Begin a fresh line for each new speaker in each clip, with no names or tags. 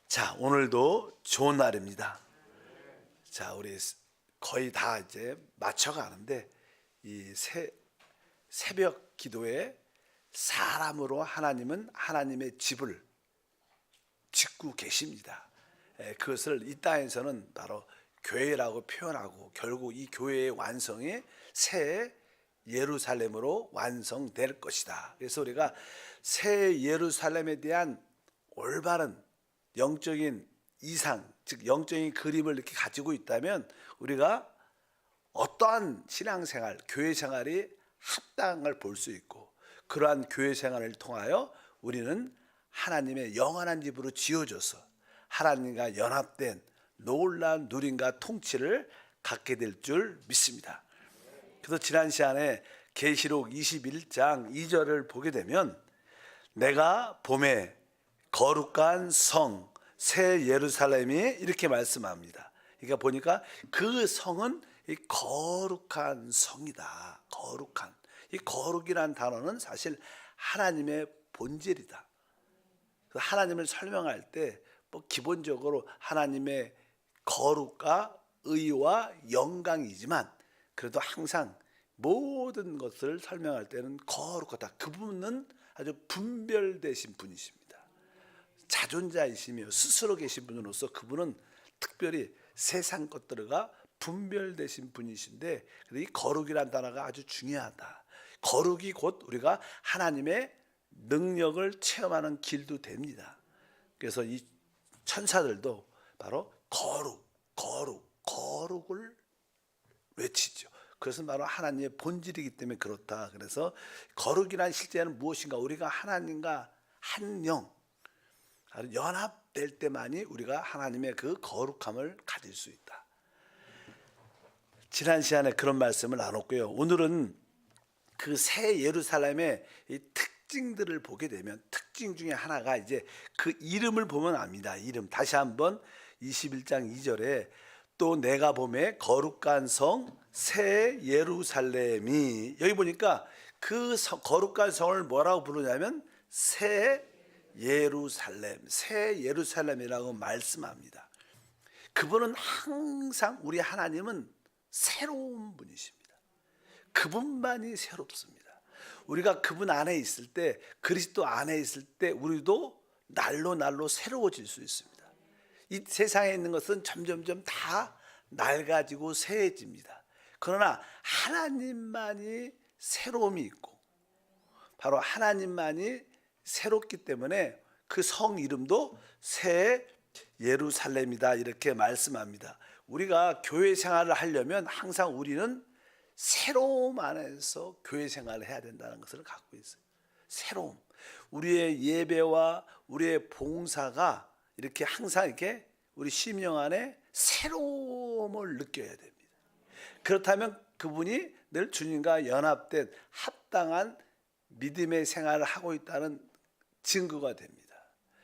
자, 오늘도 좋은 날입니다. 자, 우리 거의 다 이제 맞춰가는데 이 새벽 기도에 사람으로 하나님은 하나님의 집을 짓고 계십니다. 그것을 이 땅에서는 바로 교회라고 표현하고 결국 이 교회의 완성이 새 예루살렘으로 완성될 것이다. 그래서 우리가 새 예루살렘에 대한 올바른 영적인 이상, 즉 영적인 그림을 이렇게 가지고 있다면 우리가 어떠한 신앙생활, 교회 생활이 합당한 걸 볼 수 있고, 그러한 교회 생활을 통하여 우리는 하나님의 영원한 집으로 지어져서 하나님과 연합된 놀라운 누림과 통치를 갖게 될 줄 믿습니다. 그래서 지난 시간에 계시록 21장 2절을 보게 되면 내가 봄에 거룩한 성 새 예루살렘이 이렇게 말씀합니다. 그러니까 보니까 그 성은 이 거룩한 성이다. 거룩한. 이 거룩이라는 단어는 사실 하나님의 본질이다. 하나님을 설명할 때 뭐 기본적으로 하나님의 거룩과 의와 영광이지만 그래도 항상 모든 것을 설명할 때는 거룩하다. 그분은 아주 분별되신 분이십니다. 자존자이시며 스스로 계신 분으로서 그분은 특별히 세상 것들과 분별되신 분이신데, 이 거룩이라는 단어가 아주 중요하다. 거룩이 곧 우리가 하나님의 능력을 체험하는 길도 됩니다. 그래서 이 천사들도 바로 거룩을 외치죠. 그것은 바로 하나님의 본질이기 때문에 그렇다. 그래서 거룩이란 실제는 무엇인가? 우리가 하나님과 한 영, 연합될 때만이 우리가 하나님의 그 거룩함을 가질 수 있다. 지난 시간에 그런 말씀을 나눴고요. 오늘은 그 새 예루살렘의 이 특징들을 보게 되면 특징 중에 하나가 이제 그 이름을 보면 압니다. 이름. 다시 한번 21장 2절에 또 내가 봄에 거룩한 성 새 예루살렘이, 여기 보니까 그 거룩한 성을 뭐라고 부르냐면 새 예루살렘이라고 말씀합니다. 그분은 항상, 우리 하나님은 새로운 분이십니다. 그분만이 새롭습니다. 우리가 그분 안에 있을 때, 그리스도 안에 있을 때 우리도 날로 새로워질 수 있습니다. 이 세상에 있는 것은 점점점 다 낡아지고 새해집니다. 그러나 하나님만이 새로움이 있고 바로 하나님만이 새롭기 때문에 그 성 이름도 새 예루살렘이다 이렇게 말씀합니다. 우리가 교회 생활을 하려면 항상 우리는 새로움 안에서 교회 생활을 해야 된다는 것을 갖고 있어요. 새로움. 우리의 예배와 우리의 봉사가 이렇게 항상 이렇게 우리 심령 안에 새로움을 느껴야 됩니다. 그렇다면 그분이 늘 주님과 연합된 합당한 믿음의 생활을 하고 있다는 증거가 됩니다.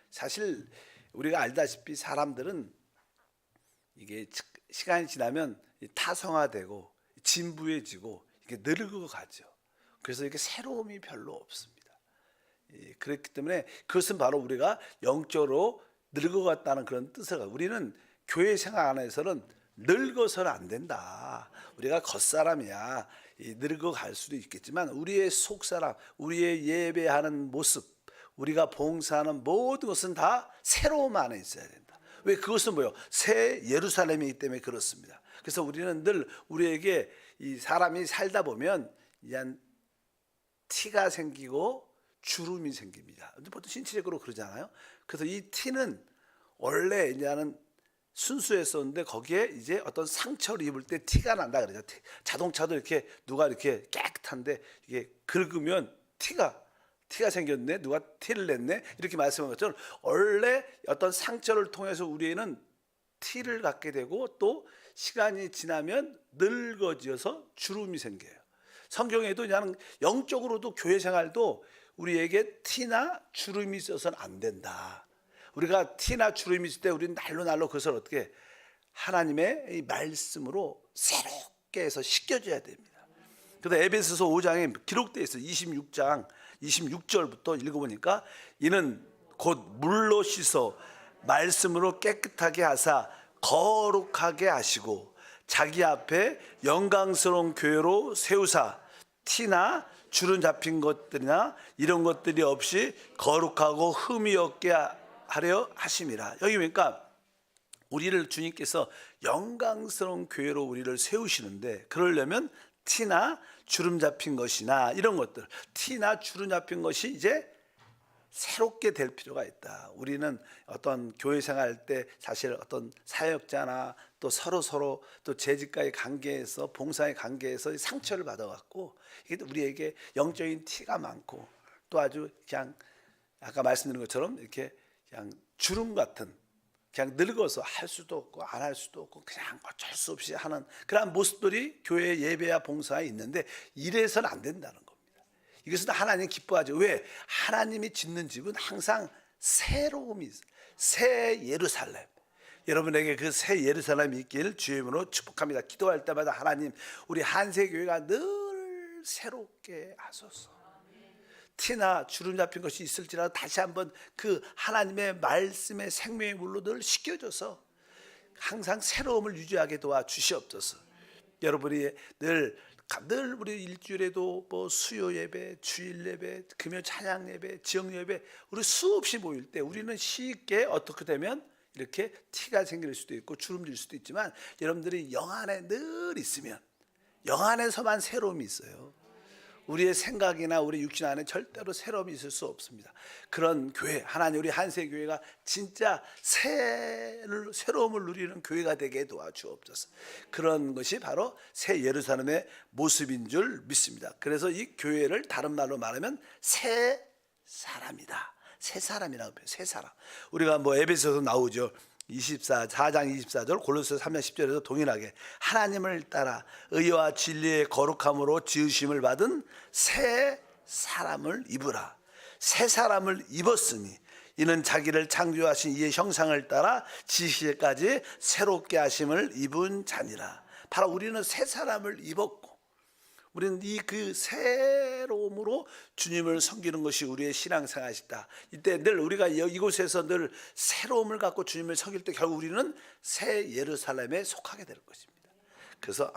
사실 우리가 알다시피 사람들은 이게 시간이 지나면 타성화되고 진부해지고 이게 늙어가죠. 그래서 이렇게 새로움이 별로 없습니다. 그렇기 때문에 그것은 바로 우리가 영적으로 늙어갔다는 그런 뜻을 가지고, 우리는 교회 생활 안에서는 늙어서는 안 된다. 우리가 겉사람이야. 늙어갈 수도 있겠지만 우리의 속사람, 우리의 예배하는 모습, 우리가 봉사하는 모든 것은 다 새로움 안에 있어야 된다. 왜? 그것은 뭐예요? 새 예루살렘이기 때문에 그렇습니다. 그래서 우리는 늘 우리에게 이 사람이 살다 보면 이한 티가 생기고 주름이 생깁니다. 보통 신체적으로 그러잖아요. 그래서 이 티는 원래 이제는 순수했었는데 거기에 이제 어떤 상처를 입을 때 티가 난다 그러죠. 자동차도 이렇게 누가 이렇게 깨끗한데 이게 긁으면 티가 생겼네, 누가 티를 냈네, 이렇게 말씀한 것처럼 원래 어떤 상처를 통해서 우리는 티를 갖게 되고 또 시간이 지나면 늙어져서 주름이 생겨요. 성경에도 그냥 영적으로도 교회 생활도 우리에게 티나 주름이 있어서는 안 된다. 우리가 티나 주름이 있을 때 우리는 날로 그것을 어떻게 하나님의 이 말씀으로 새롭게 해서 씻겨줘야 됩니다. 그래서 에베소서 5장에 기록되어 있어요. 26장 26절부터 읽어보니까 이는 곧 물로 씻어 말씀으로 깨끗하게 하사 거룩하게 하시고 자기 앞에 영광스러운 교회로 세우사 티나 주름 잡힌 것들이나 이런 것들이 없이 거룩하고 흠이 없게 하려 하심이라. 여기 보니까 우리를 주님께서 영광스러운 교회로 우리를 세우시는데, 그러려면 티나 주름 잡힌 것이나 이런 것들, 티나 주름 잡힌 것이 이제 새롭게 될 필요가 있다. 우리는 어떤 교회 생활할 때 사실 어떤 사역자나 또 서로 또 재직과의 관계에서, 봉사의 관계에서 상처를 받아갖고 이게 우리에게 영적인 티가 많고, 또 아주 그냥 아까 말씀드린 것처럼 이렇게 그냥 주름 같은, 그냥 늙어서 할 수도 없고 안 할 수도 없고 그냥 어쩔 수 없이 하는 그런 모습들이 교회 예배와 봉사에 있는데, 이래서는 안 된다는 겁니다. 이것은 하나님 기뻐하죠. 왜? 하나님이 짓는 집은 항상 새로움이 있어요. 새 예루살렘. 여러분에게 그 새 예루살렘이 있길 주의 이름으로 축복합니다. 기도할 때마다 하나님, 우리 한세교회가 늘 새롭게 하소서. 티나 주름 잡힌 것이 있을지라도 다시 한번 그 하나님의 말씀의 생명의 물로 늘 씻겨줘서 항상 새로움을 유지하게 도와주시옵소서. 여러분이 늘 우리 일주일에도 뭐 수요 예배, 주일 예배, 금요 찬양 예배, 지역 예배, 우리 수없이 모일 때 우리는 쉽게 어떻게 되면 이렇게 티가 생길 수도 있고 주름질 수도 있지만, 여러분들이 영 안에 늘 있으면 영 안에서만 새로움이 있어요. 우리의 생각이나 우리 육신 안에 절대로 새로움이 있을 수 없습니다. 그런 교회, 하나님 우리 한세교회가 진짜 새로움을 누리는 교회가 되게 도와주옵소서. 그런 것이 바로 새 예루살렘의 모습인 줄 믿습니다. 그래서 이 교회를 다른 말로 말하면 새 사람이다. 새 사람이라고 해요. 새 사람. 우리가 뭐 에베소서 나오죠. 4장 24절, 골로새 3장 10절에서 동일하게 하나님을 따라 의와 진리의 거룩함으로 지으심을 받은 새 사람을 입으라. 새 사람을 입었으니 이는 자기를 창조하신 이의 형상을 따라 지시까지 새롭게 하심을 입은 자니라. 바로 우리는 새 사람을 입었고, 우리는 이 그 새로움으로 주님을 섬기는 것이 우리의 신앙생활이다. 이때 늘 우리가 이곳에서 늘 새로움을 갖고 주님을 섬길 때 결국 우리는 새 예루살렘에 속하게 될 것입니다. 그래서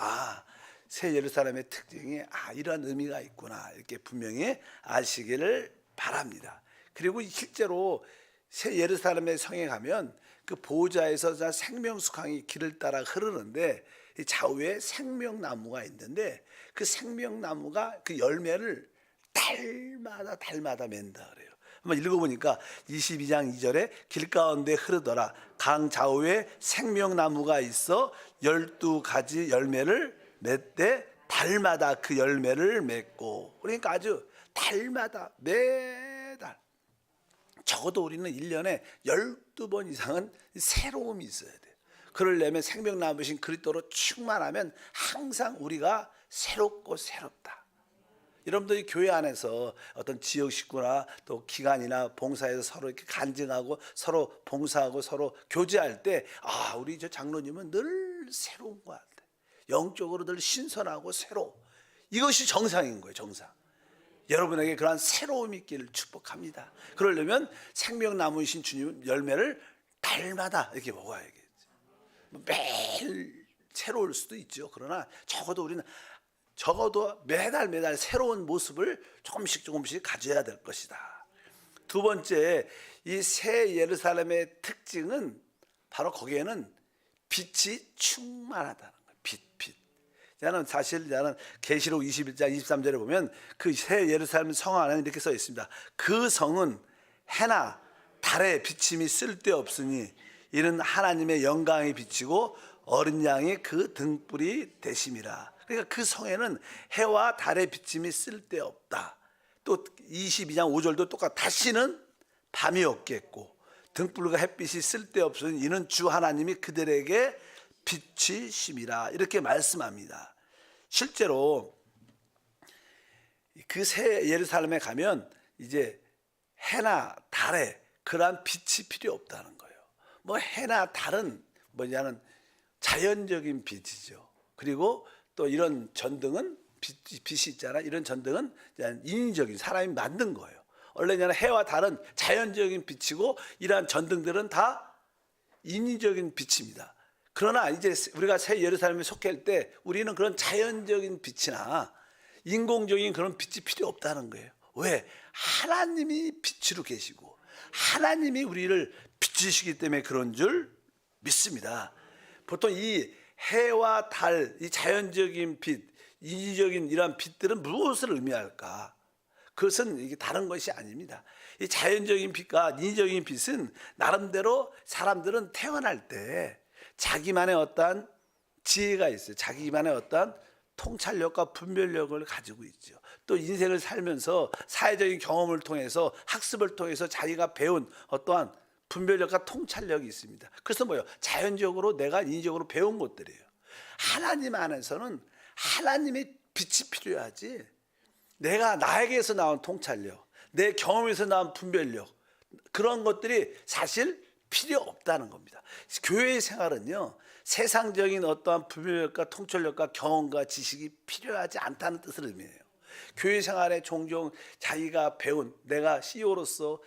새 예루살렘의 특징이 이러한 의미가 있구나, 이렇게 분명히 아시기를 바랍니다. 그리고 실제로 새 예루살렘의 성에 가면 그 보좌에서 생명수강이 길을 따라 흐르는데, 좌우에 생명나무가 있는데 그 생명나무가 그 열매를 달마다 맺는다 그래요. 한번 읽어보니까 22장 2절에 길 가운데 흐르더라. 강 좌우에 생명나무가 있어 12가지 열매를 맺되 달마다 그 열매를 맺고. 그러니까 아주 달마다 매달, 적어도 우리는 1년에 12번 이상은 새로움이 있어야 돼요. 그러려면 생명나무신 그리스도로 충만하면 항상 우리가 새롭고 새롭다. 여러분들이 교회 안에서 어떤 지역 식구나 또 기관이나 봉사에서 서로 이렇게 간증하고 서로 봉사하고 서로 교제할 때 우리 저 장로님은 늘 새로운 것 같아. 영적으로 늘 신선하고 새로워. 이것이 정상인 거예요, 정상. 여러분에게 그러한 새로움이 있기를 축복합니다. 그러려면 생명나무이신 주님 열매를 달마다 이렇게 먹어야겠죠. 매일 새로울 수도 있죠. 그러나 적어도 매달 새로운 모습을 조금씩 가져야 될 것이다. 두 번째, 이 새 예루살렘의 특징은 바로 거기에는 빛이 충만하다는 거예요. 빛. 나는 계시록 21장 23절에 보면 그 새 예루살렘 성 안에 이렇게 써 있습니다. 그 성은 해나 달의 비침이 쓸데없으니 이는 하나님의 영광이 비치고 어린 양이 그 등불이 되심이라. 그러니까 그 성에는 해와 달의 비침이 쓸데없다. 또 22장 5절도 똑같아. 다시는 밤이 없겠고 등불과 햇빛이 쓸데없으니 이는 주 하나님이 그들에게 빛이심이라. 이렇게 말씀합니다. 실제로 그 새 예루살렘에 가면 이제 해나 달에 그러한 빛이 필요 없다는 거예요. 뭐 해나 달은 뭐냐면 자연적인 빛이죠. 그리고 또 이런 전등은 빛이 있잖아. 이런 전등은 인위적인, 사람이 만든 거예요. 원래는 해와 달은 자연적인 빛이고 이러한 전등들은 다 인위적인 빛입니다. 그러나 이제 우리가 새 예루살렘에 속할 때 우리는 그런 자연적인 빛이나 인공적인 그런 빛이 필요 없다는 거예요. 왜? 하나님이 빛으로 계시고 하나님이 우리를 비추시기 때문에 그런 줄 믿습니다. 보통 이 해와 달, 이 자연적인 빛, 인위적인 이러한 빛들은 무엇을 의미할까? 그것은 이게 다른 것이 아닙니다. 이 자연적인 빛과 인위적인 빛은 나름대로 사람들은 태어날 때 자기만의 어떠한 지혜가 있어요. 자기만의 어떠한 통찰력과 분별력을 가지고 있죠. 또 인생을 살면서 사회적인 경험을 통해서 학습을 통해서 자기가 배운 어떠한 분별력과 통찰력이 있습니다. 그래서 뭐예요? 자연적으로 내가 인위적으로 배운 것들이에요. 하나님 안에서는 하나님의 빛이 필요하지 내가 나에게서 나온 통찰력, 내 경험에서 나온 분별력 그런 것들이 사실 필요 없다는 겁니다. 교회 생활은요 세상적인 어떠한 분별력과 통찰력과 경험과 지식이 필요하지 않다는 뜻을 의미해요. 교회 생활에 종종 자기가 배운 내가 CEO로서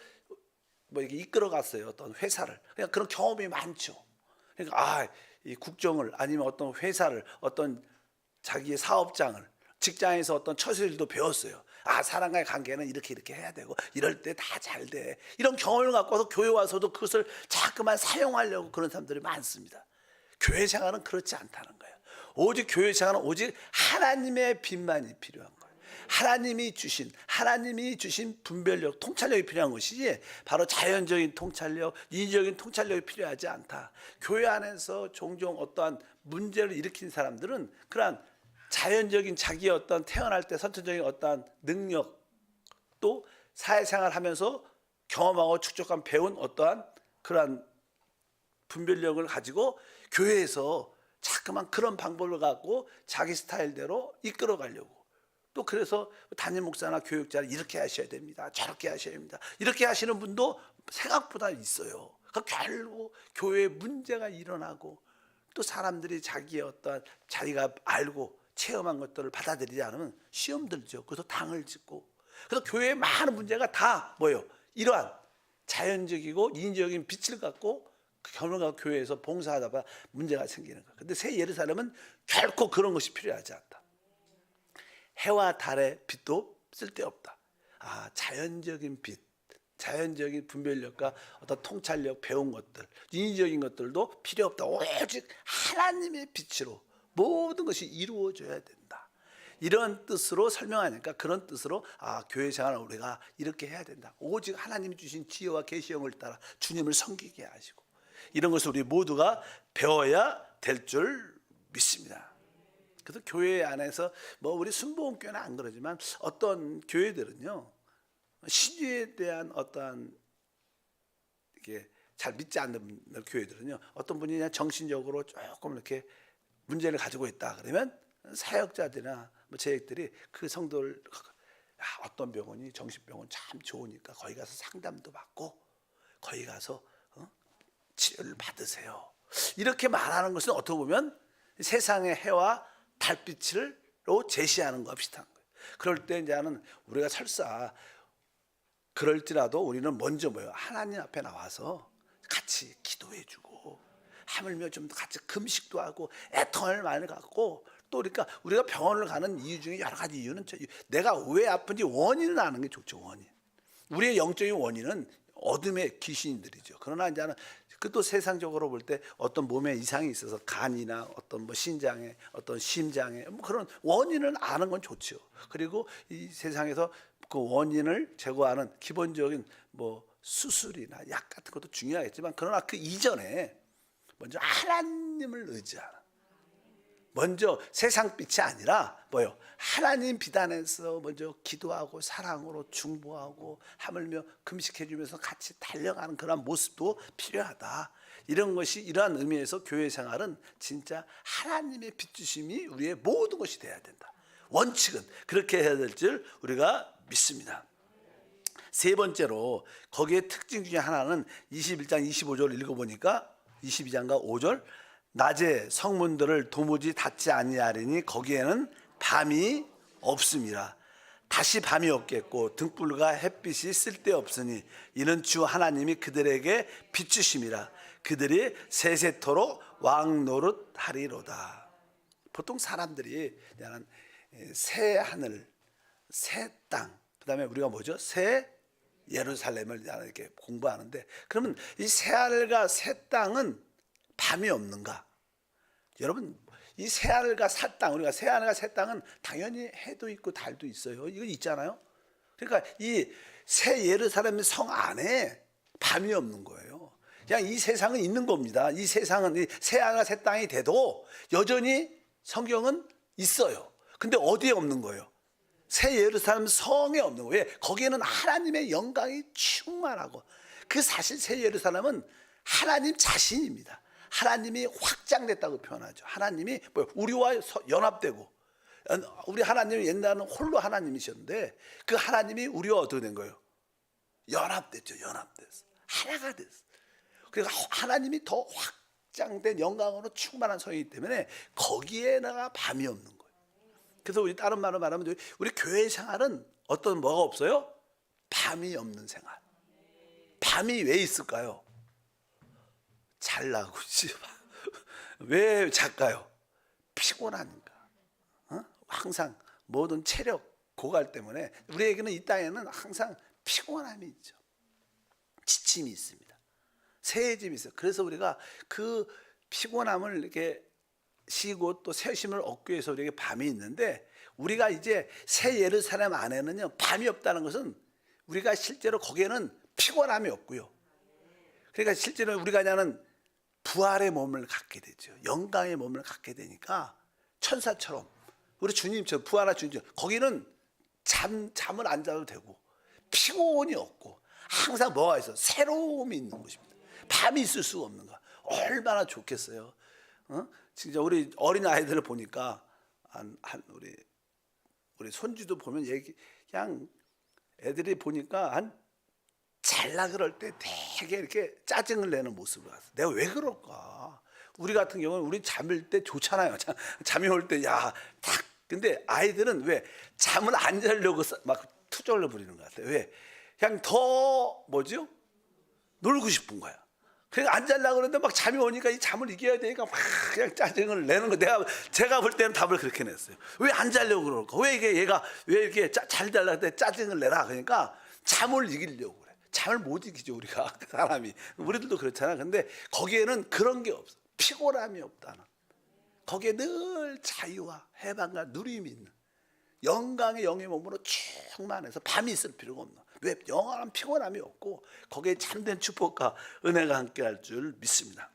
뭐 이렇게 이끌어갔어요 어떤 회사를 그냥 그런 경험이 많죠. 그러니까 이 국정을 아니면 어떤 회사를 어떤 자기의 사업장을 직장에서 어떤 처세일도 배웠어요. 사람과의 관계는 이렇게 해야 되고 이럴 때 다 잘 돼. 이런 경험을 갖고서 교회 와서도 그것을 자꾸만 사용하려고 그런 사람들이 많습니다. 교회 생활은 그렇지 않다는 거예요. 오직 교회 생활은 오직 하나님의 빛만이 필요한 거예요. 하나님이 주신 분별력, 통찰력이 필요한 것이지 바로 자연적인 통찰력, 인위적인 통찰력이 필요하지 않다. 교회 안에서 종종 어떠한 문제를 일으킨 사람들은 그러한 자연적인 자기의 어떤 태어날 때 선천적인 어떠한 능력 또 사회생활 하면서 경험하고 축적한 배운 어떠한 그러한 분별력을 가지고 교회에서 자꾸만 그런 방법을 갖고 자기 스타일대로 이끌어 가려고 또 그래서 담임 목사나 교육자를 이렇게 하셔야 됩니다. 저렇게 하셔야 됩니다. 이렇게 하시는 분도 생각보다 있어요. 그러니까 결국 교회에 문제가 일어나고 또 사람들이 자기의 어떠한 자기가 알고 체험한 것들을 받아들이지 않으면 시험 들죠. 그래서 당을 짓고 그래서 교회의 많은 문제가 다 뭐예요? 이러한 자연적이고 인위적인 빛을 갖고 그 경험과 교회에서 봉사하다가 문제가 생기는 거예요. 근데 새 예루살렘은 결코 그런 것이 필요하지 않다. 해와 달의 빛도 쓸데없다. 자연적인 빛, 자연적인 분별력과 어떤 통찰력, 배운 것들, 인위적인 것들도 필요 없다. 오직 하나님의 빛으로 모든 것이 이루어져야 된다. 이런 뜻으로 설명하니까 그런 뜻으로 교회 생활을 우리가 이렇게 해야 된다. 오직 하나님이 주신 지혜와 계시형을 따라 주님을 섬기게 하시고 이런 것을 우리 모두가 배워야 될 줄 믿습니다. 그래서 교회 안에서 뭐 우리 순복음교회는 안 그러지만 어떤 교회들은요 신유에 대한 어떠한 이게 잘 믿지 않는 교회들은요 어떤 분이 그냥 정신적으로 조금 이렇게 문제를 가지고 있다 그러면 사역자들이나 뭐 제ек들이 그 성도를 어떤 병원이 정신병원 참 좋으니까 거기 가서 상담도 받고 거기 가서 치료를 받으세요. 이렇게 말하는 것은 어떻게 보면 세상의 해와 달빛으로 제시하는 것과 비슷한 거예요. 그럴 때 이제는 우리가 설사 그럴지라도 우리는 먼저 뭐예요? 하나님 앞에 나와서 같이 기도해주고 하물며 좀 같이 금식도 하고 애통을 많이 갖고 또 그러니까 우리가 병원을 가는 이유 중에 여러 가지 이유는 내가 왜 아픈지 원인을 아는 게 좋죠. 원인. 우리의 영적인 원인은 어둠의 귀신들이죠. 그러나 이제는 그 또 세상적으로 볼 때 어떤 몸에 이상이 있어서 간이나 어떤 뭐 신장에 어떤 심장에 뭐 그런 원인을 아는 건 좋죠. 그리고 이 세상에서 그 원인을 제거하는 기본적인 뭐 수술이나 약 같은 것도 중요하겠지만 그러나 그 이전에 먼저 하나님을 의지하는 먼저 세상 빛이 아니라 뭐요? 하나님 빛 안에서 먼저 기도하고 사랑으로 중보하고 하물며 금식해 주면서 같이 달려가는 그런 모습도 필요하다. 이런 것이 이러한 의미에서 교회 생활은 진짜 하나님의 빛주심이 우리의 모든 것이 돼야 된다. 원칙은 그렇게 해야 될 줄 우리가 믿습니다. 세 번째로 거기에 특징 중에 하나는 21장 25절 읽어보니까 22장과 5절 낮에 성문들을 도무지 닫지 아니하리니 거기에는 밤이 없습니다. 다시 밤이 없겠고 등불과 햇빛이 쓸데없으니 이는 주 하나님이 그들에게 비추심이라. 그들이 세세토록 왕 노릇하리로다. 보통 사람들이 그냥 새 하늘, 새 땅, 그다음에 우리가 뭐죠? 새 예루살렘을 이렇게 공부하는데, 그러면 이 새 하늘과 새 땅은 밤이 없는가? 여러분, 이 새 하늘과 새 땅, 우리가 새 하늘과 새 땅은 당연히 해도 있고 달도 있어요. 이거 있잖아요. 그러니까 이 새 예루살렘 성 안에 밤이 없는 거예요. 그냥 이 세상은 있는 겁니다. 이 세상은 이 새 하늘과 새 땅이 돼도 여전히 성경은 있어요. 근데 어디에 없는 거예요? 새 예루살렘 성에 없는 거예요. 왜? 거기에는 하나님의 영광이 충만하고, 그 사실 새 예루살렘은 하나님 자신입니다. 하나님이 확장됐다고 표현하죠. 하나님이 우리와 연합되고, 우리 하나님이 옛날에는 홀로 하나님이셨는데 그 하나님이 우리와 어떻게 된 거예요? 연합됐죠. 연합됐어. 하나가 됐어. 그러니까 하나님이 더 확장된 영광으로 충만한 성이기 때문에 거기에다가 밤이 없는 거예요. 그래서 우리 다른 말로 말하면 우리 교회 생활은 어떤 뭐가 없어요? 밤이 없는 생활. 밤이 왜 있을까요? 잘나고 왜 잘까요? 피곤하니까. 항상 모든 체력 고갈 때문에 우리에게는 이 땅에는 항상 피곤함이 있죠. 지침이 있습니다. 세짐이 있어요. 그래서 우리가 그 피곤함을 이렇게 쉬고 또 새 힘을 얻기 위해서 우리에게 밤이 있는데, 우리가 이제 새 예루살렘 안에는요 밤이 없다는 것은 우리가 실제로 거기에는 피곤함이 없고요. 그러니까 실제로 우리가 그냥 부활의 몸을 갖게 되죠. 영광의 몸을 갖게 되니까 천사처럼 우리 주님처럼 부활한 주님처럼 거기는 잠을 안 자도 되고 피곤이 없고 항상 뭐가 있어? 새로움이 있는 곳입니다. 밤이 있을 수가 없는 거야. 얼마나 좋겠어요. 진짜 우리 어린 아이들을 보니까 우리 손주도 보면 그냥 애들이 보니까 잘나 그럴 때 되게 이렇게 짜증을 내는 모습을 봤어. 내가 왜 그럴까? 우리 같은 경우는 우리 잠일 때 좋잖아요. 잠이 올 때 딱. 근데 아이들은 왜 잠을 안 자려고 막 투정을 부리는 것 같아요. 왜? 그냥 더 뭐죠? 놀고 싶은 거야. 그러니까 안 자려고 그러는데 막 잠이 오니까 이 잠을 이겨야 되니까 막 그냥 짜증을 내는 거. 제가 볼 때는 답을 그렇게 냈어요. 왜 안 자려고 그럴까? 왜 얘가 왜 이렇게 잘 자려고 때 짜증을 내라? 그러니까 잠을 이기려고 그래. 잠을 못 이기죠, 우리가. 사람이. 우리들도 그렇잖아. 근데 거기에는 그런 게 없어. 피곤함이 없다는. 거기에 늘 자유와 해방과 누림이 있는 영광의 영의 몸으로 충만해서 밤이 있을 필요가 없는. 왜? 영원한 피곤함이 없고 거기에 참된 축복과 은혜가 함께할 줄 믿습니다.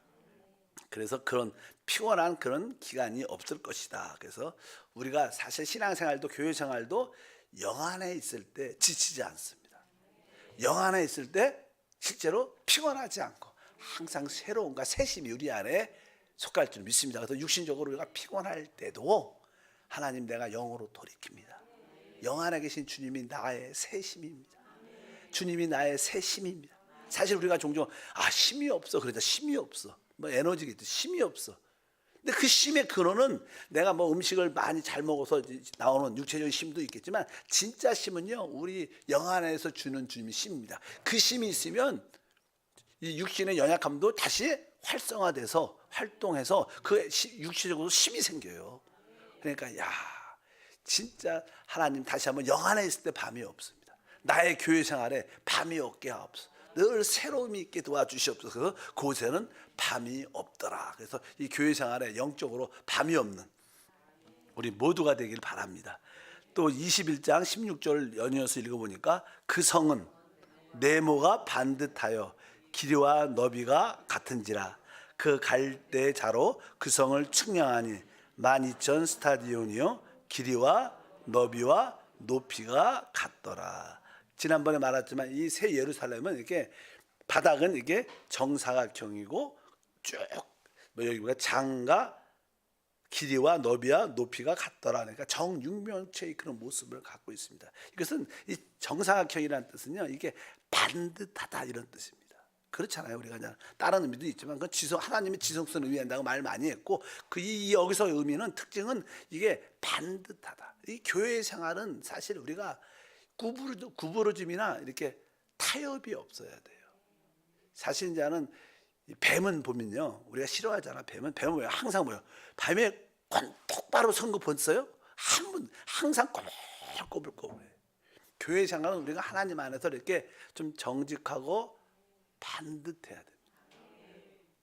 그래서 그런 피곤한 그런 기간이 없을 것이다. 그래서 우리가 사실 신앙생활도 교회생활도 영 안에 있을 때 지치지 않습니다. 영 안에 있을 때 실제로 피곤하지 않고 항상 새로움과 새심이 우리 안에 속할 줄 믿습니다. 그래서 육신적으로 우리가 피곤할 때도 하나님, 내가 영으로 돌이킵니다. 영 안에 계신 주님이 나의 새심입니다. 주님이 나의 새심입니다. 사실 우리가 종종 힘이 없어, 그러자 힘이 없어, 뭐 에너지가 힘이 없어. 근데 그 힘의 근원은 내가 뭐 음식을 많이 잘 먹어서 나오는 육체적인 힘도 있겠지만 진짜 힘은요 우리 영 안에서 주는 주님의 힘입니다. 그 힘이 있으면 이 육신의 연약함도 다시 활성화돼서 활동해서 그 육체적으로 힘이 생겨요. 그러니까 진짜 하나님 다시 한번 영 안에 있을 때 밤이 없습니다. 나의 교회 생활에 밤이 없게 하옵소서. 늘 새로움이 있게 도와주시옵소서. 그래서 그곳에는 밤이 없더라. 그래서 이 교회 생활에 영적으로 밤이 없는 우리 모두가 되길 바랍니다. 또 21장 16절 연이어서 읽어보니까 그 성은 네모가 반듯하여 길이와 너비가 같은지라 그 갈대자로 그 성을 측량하니 12,000 스타디온이요 길이와 너비와 높이가 같더라. 지난번에 말했지만 이 새 예루살렘은 이렇게 바닥은 이게 정사각형이고 쭉 여기 보니까 장과 길이와 너비와 높이가 같더라. 그러니까 정육면체의 그런 모습을 갖고 있습니다. 이것은 이 정사각형이라는 뜻은요 이게 반듯하다 이런 뜻입니다. 그렇잖아요. 우리가 그냥 다른 의미도 있지만 그 하나님의 지성성을 의미한다고 말 많이 했고 여기서 의미는 특징은 이게 반듯하다. 이 교회 생활은 사실 우리가 구부러짐이나 이렇게 타협이 없어야 돼요. 사실 이제는 이 뱀은 보면요, 우리가 싫어하잖아. 뱀은 왜 항상 뭐요? 밤에 똑바로 선 거 봤어요? 항상 꼬불꼬불해. 교회 생활은 우리가 하나님 안에서 이렇게 좀 정직하고 반듯해야 됩니다.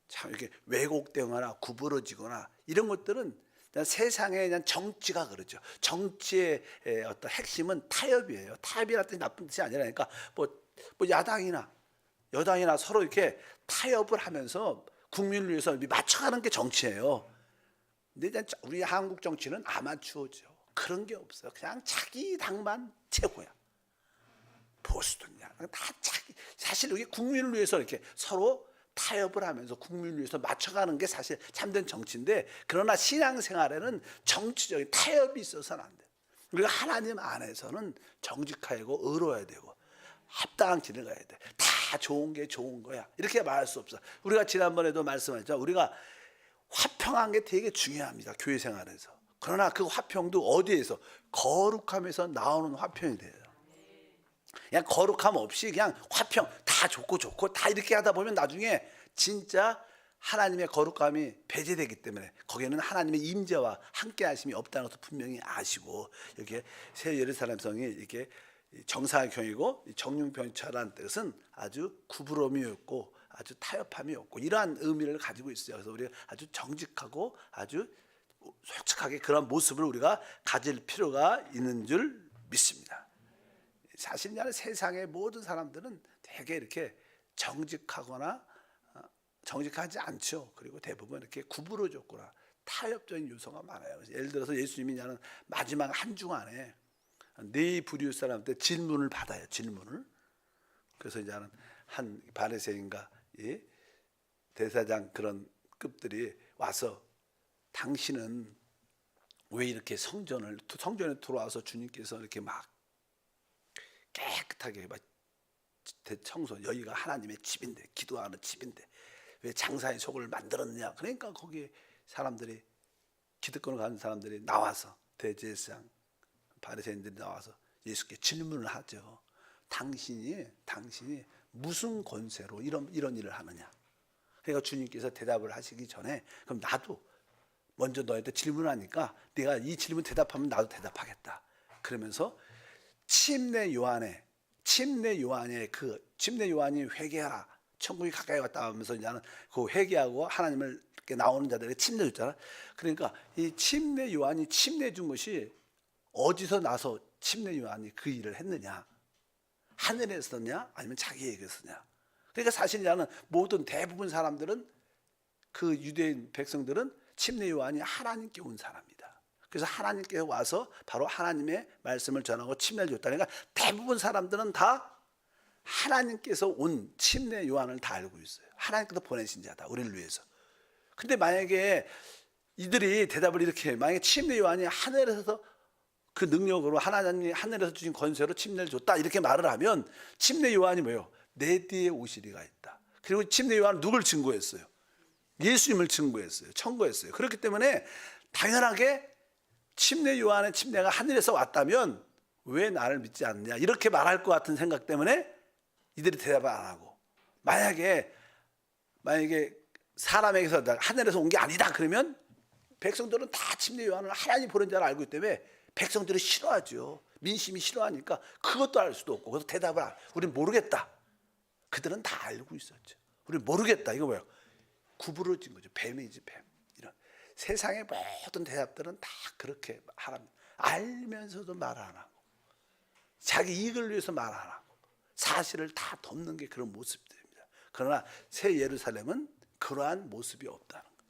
참 이렇게 왜곡되거나 구부러지거나 이런 것들은 그냥 세상의 그냥 정치가 그러죠. 정치의 어떤 핵심은 타협이에요. 타협이라는 뜻이 나쁜 뜻이 아니라, 그러니까 뭐 야당이나 여당이나 서로 이렇게 타협을 하면서 국민을 위해서 맞춰가는 게 정치예요. 근데 이제 우리 한국 정치는 아마추어죠. 그런 게 없어요. 그냥 자기 당만 최고야. 보수든냐 다 자기. 사실 이게 국민을 위해서 이렇게 서로 타협을 하면서 국민을 위해서 맞춰가는 게 사실 참된 정치인데, 그러나 신앙생활에는 정치적인 타협이 있어서는 안 돼요. 우리가 하나님 안에서는 정직하고 의로워야 되고 합당한 길을 가야 돼. 다 좋은 게 좋은 거야 이렇게 말할 수 없어. 우리가 지난번에도 말씀했죠. 우리가 화평한 게 되게 중요합니다, 교회 생활에서. 그러나 그 화평도 어디에서? 거룩함에서 나오는 화평이 돼요. 그냥 거룩함 없이 그냥 화평 다 좋고 다 이렇게 하다 보면 나중에 진짜 하나님의 거룩함이 배제되기 때문에 거기에는 하나님의 임재와 함께 하심이 없다는 것도 분명히 아시고, 이렇게 새 예루살렘 성이 이렇게 정사경이고 정융병철한 뜻은 아주 구부러움이 없고 아주 타협함이 없고 이러한 의미를 가지고 있어요. 그래서 우리가 아주 정직하고 아주 솔직하게 그런 모습을 우리가 가질 필요가 있는 줄 믿습니다. 사실 세상의 모든 사람들은 되게 이렇게 정직하거나 정직하지 않죠. 그리고 대부분 이렇게 구부러졌거나 타협적인 요소가 많아요. 예를 들어서 예수님이 마지막 한 주 안에 네 부류 사람한테 질문을 받아요. 질문을. 그래서 이제 한 바리새인과 대사장 그런 급들이 와서 당신은 왜 이렇게 성전에 들어와서 주님께서 이렇게 막 깨끗하게 대청소, 여기가 하나님의 집인데, 기도하는 집인데 왜 장사의 속을 만들었냐. 그러니까 거기 사람들이, 기득권을 가진 사람들이 나와서, 대제사장 바리새인들이 나와서 예수께 질문을 하죠. 당신이 무슨 권세로 이런 일을 하느냐. 그러니까 주님께서 대답을 하시기 전에 그럼 나도 먼저 너희한테 질문하니까 네가 이 질문 대답하면 나도 대답하겠다. 그러면서 침례 요한의 침례 요한이 회개하라, 천국이 가까이 왔다 하면서 이제는 그 회개하고 하나님을 이렇게 나오는 자들에게 침례 줬잖아. 그러니까 이 침례 요한이 침례 준 것이 어디서 나서 침례 요한이 그 일을 했느냐? 하늘에서냐 아니면 자기에게서냐? 그러니까 사실 나는 대부분 사람들은, 그 유대인 백성들은 침례 요한이 하나님께 온 사람이다. 그래서 하나님께 와서 바로 하나님의 말씀을 전하고 침례를 줬다. 그러니까 대부분 사람들은 다 하나님께서 온 침례 요한을 다 알고 있어요. 하나님께서 보내신 자다, 우리를 위해서. 근데 만약에 이들이 대답을 이렇게, 만약에 침례 요한이 하늘에서 그 능력으로 하나님이 하늘에서 주신 권세로 침례를 줬다 이렇게 말을 하면, 침례 요한이 뭐예요? 내 뒤에 오시리가 있다. 그리고 침례 요한은 누굴 증거했어요? 예수님을 증거했어요. 청거했어요. 그렇기 때문에 당연하게 침례 요한의 침례가 하늘에서 왔다면 왜 나를 믿지 않느냐 이렇게 말할 것 같은 생각 때문에 이들이 대답을 안 하고, 만약에 사람에게서 하늘에서 온 게 아니다 그러면 백성들은 다 침례 요한을 하나님 보낸 자를 알고 있기 때문에 백성들이 싫어하죠. 민심이 싫어하니까 그것도 알 수도 없고, 그래서 대답을 우리는 모르겠다. 그들은 다 알고 있었죠. 우리는 모르겠다. 이거 뭐예요? 구부러진 거죠. 뱀이지, 뱀. 이런 세상의 모든 대답들은 다 그렇게 하랍니다. 알면서도 말 안 하고, 자기 이익을 위해서 말 안 하고, 사실을 다 덮는 게 그런 모습들입니다. 그러나 새 예루살렘은 그러한 모습이 없다는 거예요.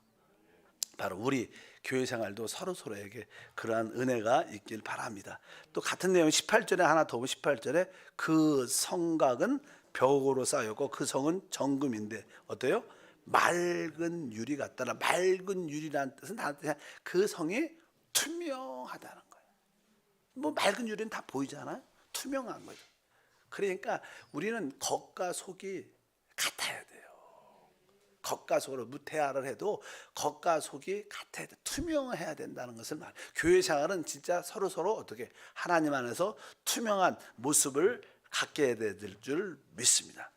바로 우리 교회 생활도 서로에게 그러한 은혜가 있길 바랍니다. 또 같은 내용 18절에 하나 더 보면, 18절에 그 성곽은 벽으로 쌓였고 그 성은 정금인데 어때요? 맑은 유리 같다라. 맑은 유리라는 뜻은 그 성이 투명하다는 거예요. 뭐 맑은 유리는 다 보이잖아요. 투명한 거죠. 그러니까 우리는 겉과 속이 같아야 돼요. 겉과 속으로 무태화를 해도 겉과 속이 같아야 돼. 투명해야 된다는 것을 말. 교회 생활은 진짜 서로 어떻게 하나님 안에서 투명한 모습을 갖게 될 줄 믿습니다.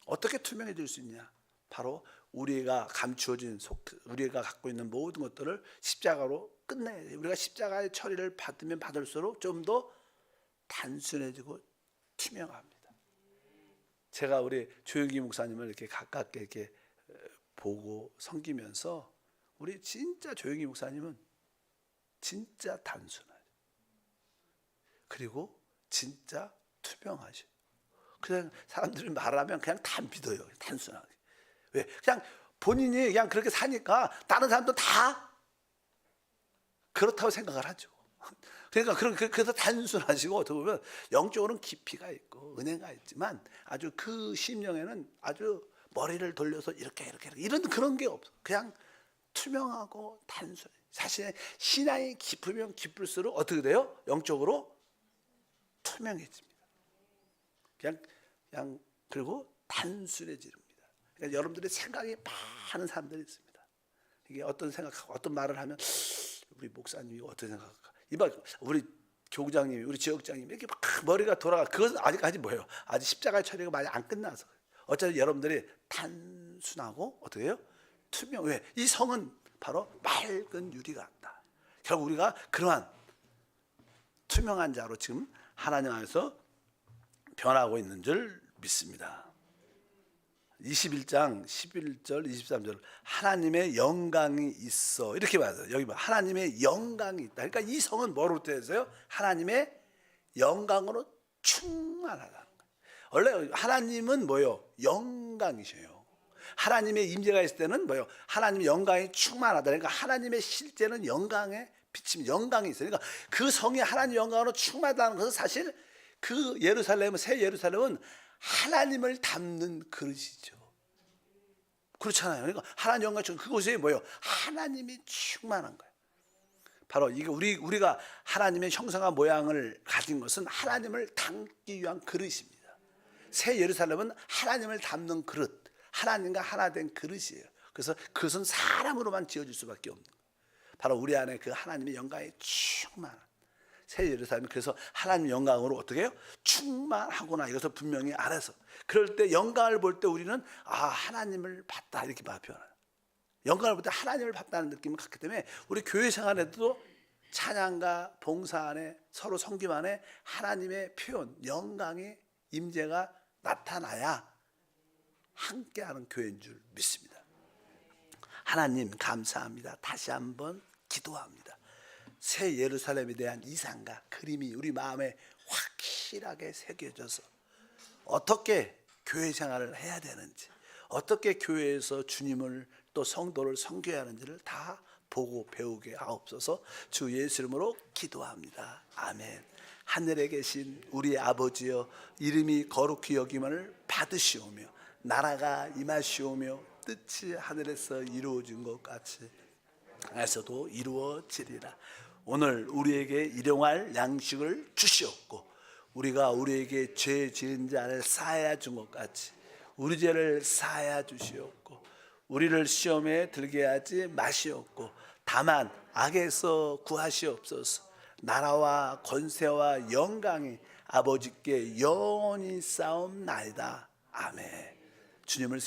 어떻게 투명해질 수 있냐? 바로 우리가 감추어진 우리가 갖고 있는 모든 것들을 십자가로 끝내야 돼요. 우리가 십자가의 처리를 받으면 받을수록 좀 더 단순해지고 투명합니다. 제가 우리 조영기 목사님을 이렇게 가깝게 이렇게 보고 섬기면서 우리 진짜 조영기 목사님은 진짜 단순하죠. 그리고 진짜 투명하죠. 그냥 사람들이 말하면 그냥 다 믿어요. 단순하게. 왜? 그냥 본인이 그냥 그렇게 사니까 다른 사람도 다 그렇다고 생각을 하죠. 그러니까 그래서 단순하시고 어떻게 보면 영적으로는 깊이가 있고 은혜가 있지만 아주 그 심령에는 아주 머리를 돌려서 이렇게 이런 그런 게 없어. 그냥 투명하고 단순해. 사실 신앙이 깊으면 깊을수록 어떻게 돼요? 영적으로 투명해집니다. 그냥 그리고 단순해집니다. 그러니까 여러분들의 생각이 많은 사람들이 있습니다. 이게 어떤 생각하고 어떤 말을 하면 우리 목사님이 어떻게 생각할까? 이봐 우리 교장님이 우리 지역장님이 이렇게 막 머리가 돌아가. 그것은 아직까지 뭐예요? 아직 십자가의 처리가 많이 안 끝나서. 어차피 여러분들이 단순하고 어떻게 해요? 투명. 왜? 이 성은 바로 맑은 유리 같다. 결국 우리가 그러한 투명한 자로 지금 하나님 안에서 변하고 있는 줄 믿습니다. 21장 11절 23절 하나님의 영광이 있어 이렇게 말해요. 여기 봐 하나님의 영광이 있다. 그러니까 이 성은 뭐로 되어서요? 하나님의 영광으로 충만하다는 거예요. 원래 하나님은 뭐요? 영광이셔요. 하나님의 임재가 있을 때는 뭐요? 하나님의 영광이 충만하다. 그러니까 하나님의 실제는 영광의 비침 영광이 있어요. 그러니까 그 성이 하나님 영광으로 충만하다는 것은 사실 그 예루살렘은 새 예루살렘은 하나님을 담는 그릇이죠. 그렇잖아요. 그러니까 하나님 영광 그곳에 뭐예요? 하나님이 충만한 거예요. 바로 이게 우리가 하나님의 형상과 모양을 가진 것은 하나님을 담기 위한 그릇입니다. 새 예루살렘은 하나님을 담는 그릇, 하나님과 하나 된 그릇이에요. 그래서 그것은 사람으로만 지어질 수밖에 없는 거예요. 바로 우리 안에 그 하나님의 영광이 충만한 새 예루살렘이 그래서 하나님 영광으로 어떻게 해요? 충만하구나 이것을 분명히 알아서 그럴 때 영광을 볼 때 우리는 하나님을 봤다 이렇게 표현해요. 영광을 볼 때 하나님을 봤다는 느낌을 갖기 때문에 우리 교회 생활에도 찬양과 봉사 안에 서로 섬김 안에 하나님의 표현 영광의 임재가 나타나야 함께하는 교회인 줄 믿습니다. 하나님 감사합니다. 다시 한번 기도합니다. 새 예루살렘에 대한 이상과 그림이 우리 마음에 확실하게 새겨져서 어떻게 교회 생활을 해야 되는지 어떻게 교회에서 주님을 또 성도를 섬겨야 하는지를 다 보고 배우게 하옵소서. 주 예수 이름으로 기도합니다. 아멘. 하늘에 계신 우리 아버지여 이름이 거룩히 여김을 받으시오며 나라가 임하시오며 뜻이 하늘에서 이루어진 것 같이 에서도 이루어지리라. 오늘 우리에게 일용할 양식을 주시옵고 우리가 우리에게 죄 지은 자를 사하여 준 것 같이 우리 죄를 사하여 주시옵고 우리를 시험에 들게 하지 마시옵고 다만 악에서 구하시옵소서. 나라와 권세와 영광이 아버지께 영원히 싸움나이다. 아멘. 주님을